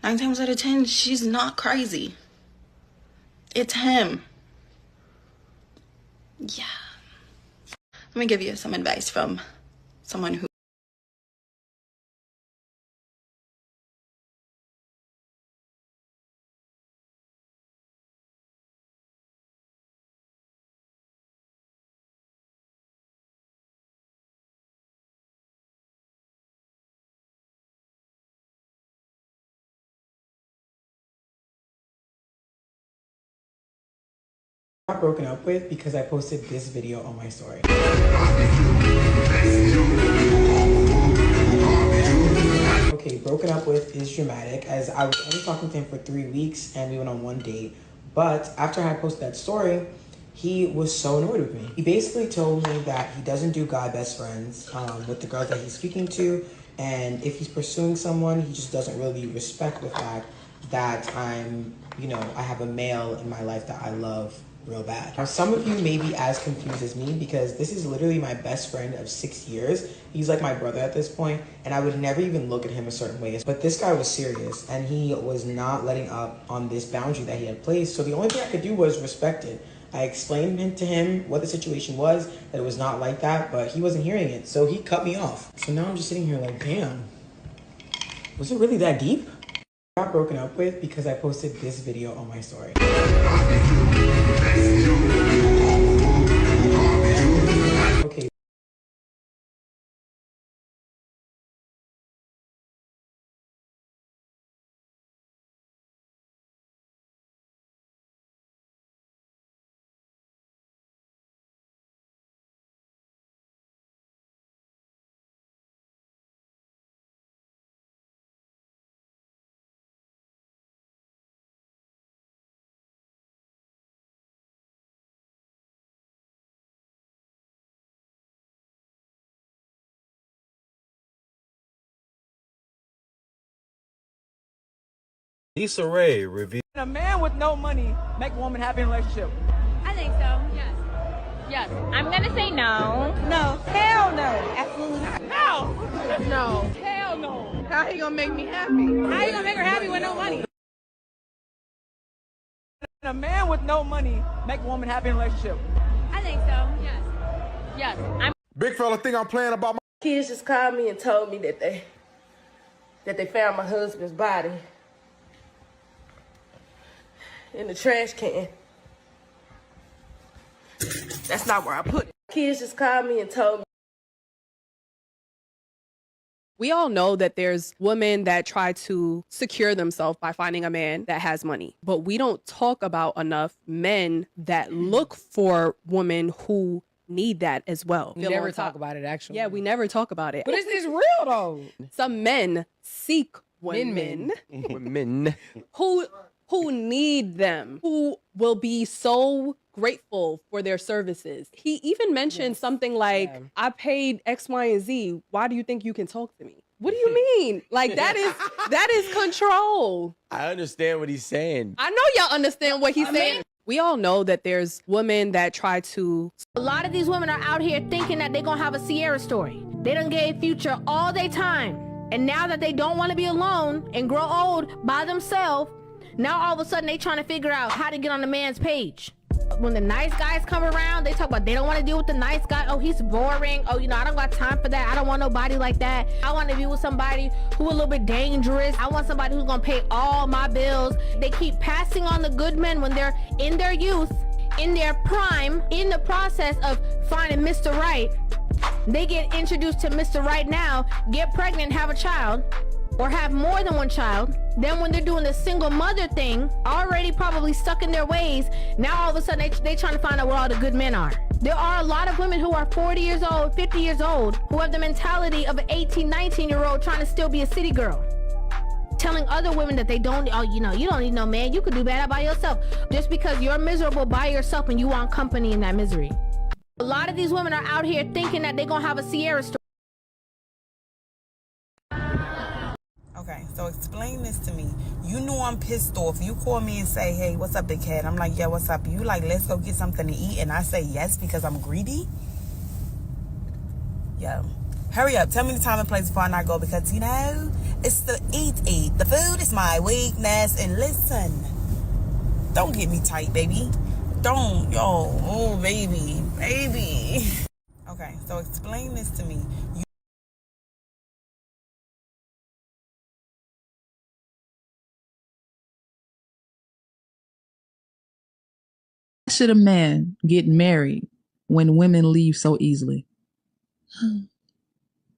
9 times out of 10, she's not crazy. It's him. Yeah. Let me give you some advice from someone who Got broken up with because I posted this video on my story. Okay, broken up with is dramatic as I was only talking to him for 3 weeks and we went on 1 date. But after I posted that story, he was so annoyed with me. He basically told me that he doesn't do guy best friends with the girls that he's speaking to. And if he's pursuing someone, he just doesn't really respect the fact that I have a male in my life that I love real bad. Now, some of you may be as confused as me because this is literally my best friend of 6 years. He's like my brother at this point, and I would never even look at him a certain way. But this guy was serious, and he was not letting up on this boundary that he had placed. So the only thing I could do was respect it. I explained to him what the situation was, that it was not like that, but he wasn't hearing it, so he cut me off. So now I'm just sitting here like, damn, was it really that deep? I got broken up with because I posted this video on my story. Okay. Issa Rae review. A man with no money make a woman happy in a relationship. I think so. Yes. Yes. I'm gonna say no. No. Hell no. Absolutely not. How? No. Hell no. How he gonna make me happy? How you gonna make her happy with no money? A man with no money make a woman happy in a relationship. I think so. Yes. Yes. Big fella think I'm playing about my Kids just called me and told me that they found my husband's body in the trash can. That's not where I put it. Kids just called me and told me. We all know that there's women that try to secure themselves by finding a man that has money, but we don't talk about enough men that look for women who need that as well. We never talk about it, actually. Yeah, we never talk about it. But it's real, though. Some men seek women who need them, who will be so grateful for their services. He even mentioned something like, I paid X, Y, and Z. Why do you think you can talk to me? What do you mean? Like, that is control. I understand what he's saying. I know y'all understand what he's saying. We all know that there's women that try to. A lot of these women are out here thinking that they're gonna have a Sierra story. They done gave Future all their time. And now that they don't want to be alone and grow old by themselves, now all of a sudden they trying to figure out how to get on the man's page. When the nice guys come around, they talk about they don't want to deal with the nice guy. Oh, he's boring. Oh, I don't got time for that. I don't want nobody like that. I want to be with somebody who a little bit dangerous. I want somebody who's going to pay all my bills. They keep passing on the good men when they're in their youth, in their prime, in the process of finding Mr. Right. They get introduced to Mr. Right now, get pregnant, have a child, or have more than one child. Then when they're doing the single mother thing, already probably stuck in their ways, now all of a sudden they trying to find out where all the good men are. There are a lot of women who are 40 years old, 50 years old, who have the mentality of an 18, 19-year-old trying to still be a city girl. Telling other women that they don't, you don't need no man, you could do better by yourself. Just because you're miserable by yourself and you want company in that misery. A lot of these women are out here thinking that they're gonna have a Sierra story. Okay, so explain this to me. You know I'm pissed off. You call me and say, hey, what's up, big head? I'm like, yeah, what's up? You like, let's go get something to eat. And I say yes because I'm greedy? Yo, Hurry up. Tell me the time and place before I not go, because, you know, it's the eat. The food is my weakness. And listen, don't get me tight, baby. Don't. Yo. Oh, baby. Okay, so explain this to me. Should a man get married when women leave so easily?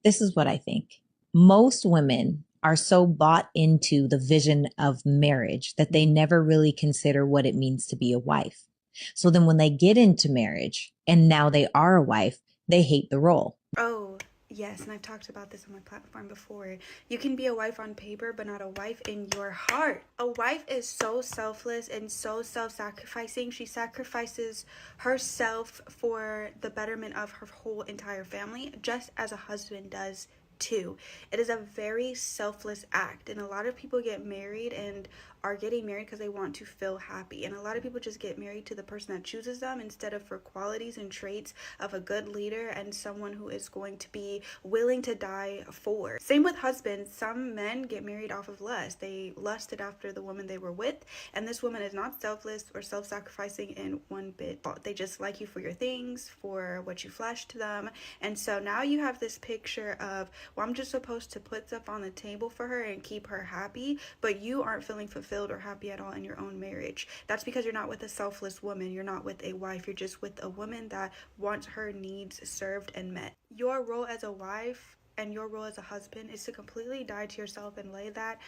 This is what I think. Most women are so bought into the vision of marriage that they never really consider what it means to be a wife. So then when they get into marriage and now they are a wife, they hate the role. Oh, yes, and I've talked about this on my platform before. You can be a wife on paper, but not a wife in your heart. A wife is so selfless and so self-sacrificing. She sacrifices herself for the betterment of her whole entire family, just as a husband does too. It is a very selfless act, and a lot of people get married and are getting married because they want to feel happy, and a lot of people just get married to the person that chooses them instead of for qualities and traits of a good leader and someone who is going to be willing to die for. Same with husbands. Some men get married off of lust. They lusted after the woman they were with, and this woman is not selfless or self-sacrificing in one bit. They just like you for your things, for what you flash to them, and so now you have this picture of, well, I'm just supposed to put stuff on the table for her and keep her happy, but you aren't feeling fulfilled or happy at all in your own marriage. That's because you're not with a selfless woman. You're not with a wife. You're just with a woman that wants her needs served and met. Your role as a wife and your role as a husband is to completely die to yourself and lay that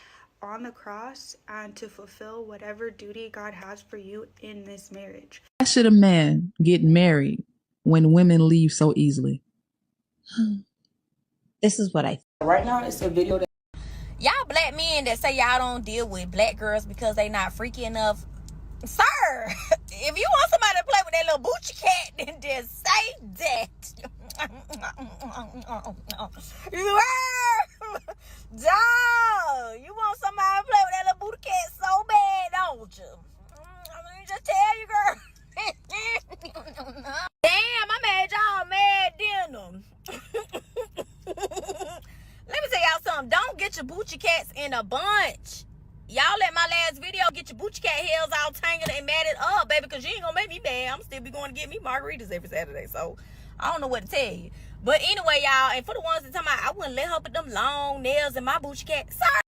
on the cross and to fulfill whatever duty God has for you in this marriage. Why should a man get married when women leave so easily? This is what I think. Right now, it's a video that Y'all black men that say y'all don't deal with black girls because they not freaky enough. Sir, if you want somebody to play with that little boochie cat, then just say that. You heard? Dog, you want somebody to play with that little booty cat so bad, don't you? Let me just tell you, girl. Damn, I made y'all mad dinner. Let me tell y'all something. Don't get your boochie cats in a bunch. Y'all let my last video get your boochie cat heels all tangled and matted up, baby, because you ain't gonna make me mad. I'm still be going to get me margaritas every Saturday, so I don't know what to tell you. But anyway, y'all, and for the ones that talking about, I wouldn't let her put them long nails in my boochie cat. Sorry.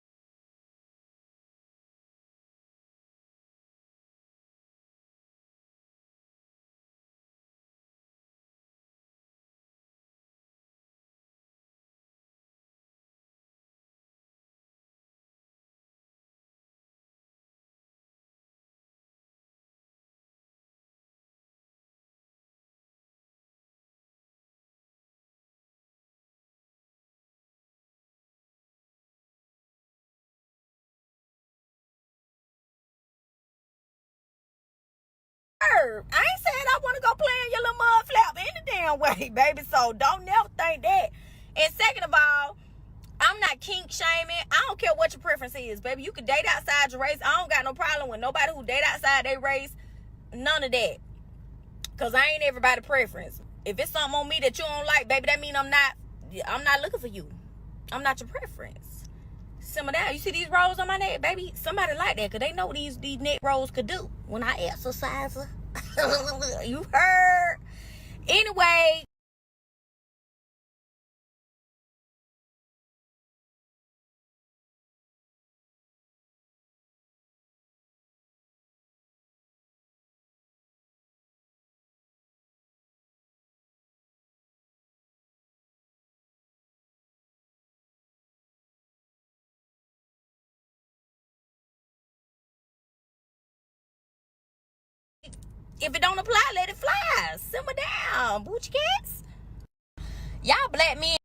I ain't said I want to go play in your little mud flap any damn way, baby. So don't never think that. And second of all, I'm not kink shaming. I don't care what your preference is, baby. You can date outside your race. I don't got no problem with nobody who date outside their race. None of that. Because I ain't everybody preference. If it's something on me that you don't like, baby, that mean I'm not looking for you. I'm not your preference. Simmer down. You see these rolls on my neck, baby? Somebody like that, because they know these neck rolls could do when I exercise. You heard? Anyway. If it don't apply, let it fly. Simmer down, boochie cats. Y'all black men.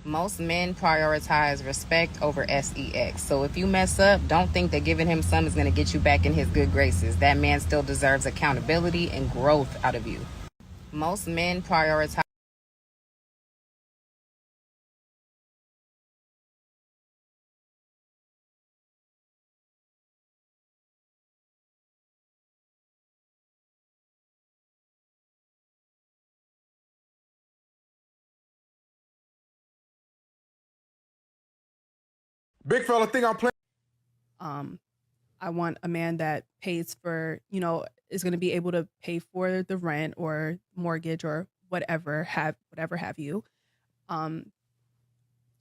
Most men prioritize respect over sex. So if you mess up, don't think that giving him some is going to get you back in his good graces. That man still deserves accountability and growth out of you. Most men prioritize Big fella think I'm playing. I want a man that pays for, is going to be able to pay for the rent or mortgage or whatever have you.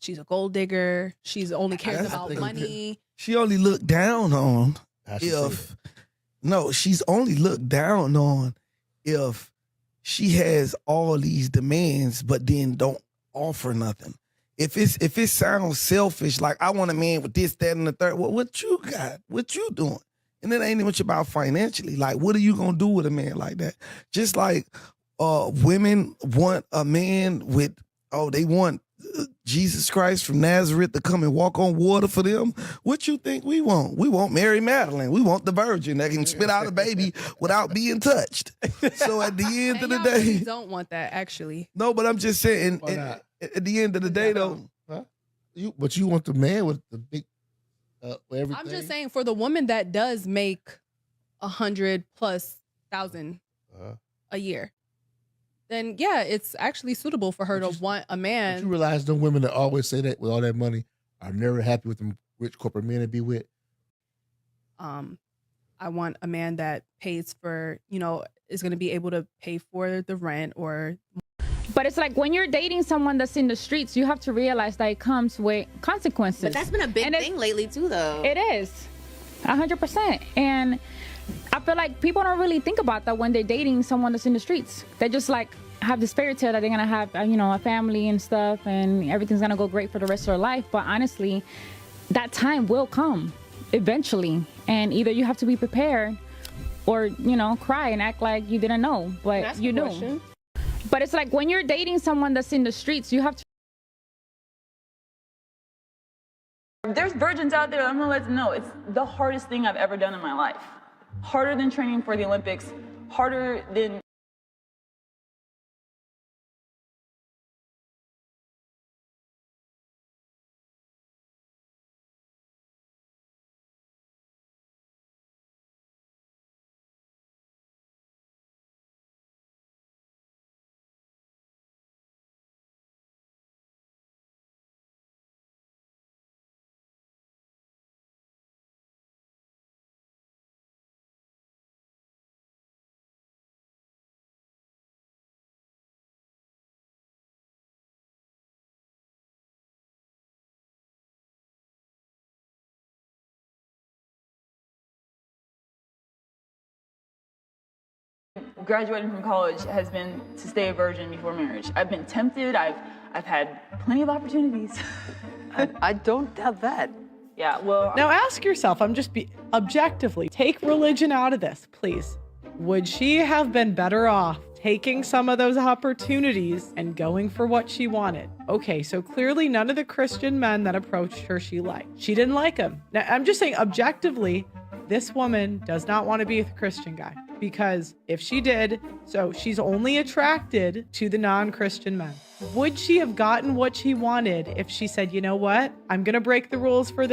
She's a gold digger. She's only cares about money. She only looked down on she's only looked down on if she has all these demands, but then don't offer nothing. If it sounds selfish, like I want a man with this, that, and the third, well, what you got? What you doing? And it ain't much about financially. Like, what are you gonna do with a man like that? Just like women want a man with, they want Jesus Christ from Nazareth to come and walk on water for them. What you think we want? We want Mary Magdalene. We want the virgin that can spit out a baby without being touched. So at the end of the day, really don't want that actually. No, but I'm just saying. At the end of the day, though, but you want the man with the big everything. I'm just saying, for the woman that does make 100,000+ a year, then yeah, it's actually suitable for her to want a man. But you realize them women that always say that with all that money are never happy with them rich corporate men to be with. I want a man that pays for, is going to be able to pay for the rent or. But it's like when you're dating someone that's in the streets, you have to realize that it comes with consequences. But that's been a big thing lately too, though. It is 100%. And I feel like people don't really think about that when they're dating someone that's in the streets. They just like have this fairy tale that they're gonna have, a family and stuff, and everything's gonna go great for the rest of their life. But honestly, that time will come eventually, and either you have to be prepared, or cry and act like you didn't know, but you knew. But it's like when you're dating someone that's in the streets, you have to. There's virgins out there, I'm gonna let them know, it's the hardest thing I've ever done in my life. Harder than training for the Olympics, harder than. Graduating from college has been to stay a virgin before marriage. I've been tempted. I've had plenty of opportunities. I don't doubt that. Yeah, well. Now ask yourself, objectively, take religion out of this, please. Would she have been better off taking some of those opportunities and going for what she wanted? Okay, so clearly none of the Christian men that approached her she liked. She didn't like him. Now, I'm just saying, objectively, this woman does not want to be with a Christian guy. Because if she did, so she's only attracted to the non-Christian men. Would she have gotten what she wanted if she said, you know what? I'm going to break the rules for this.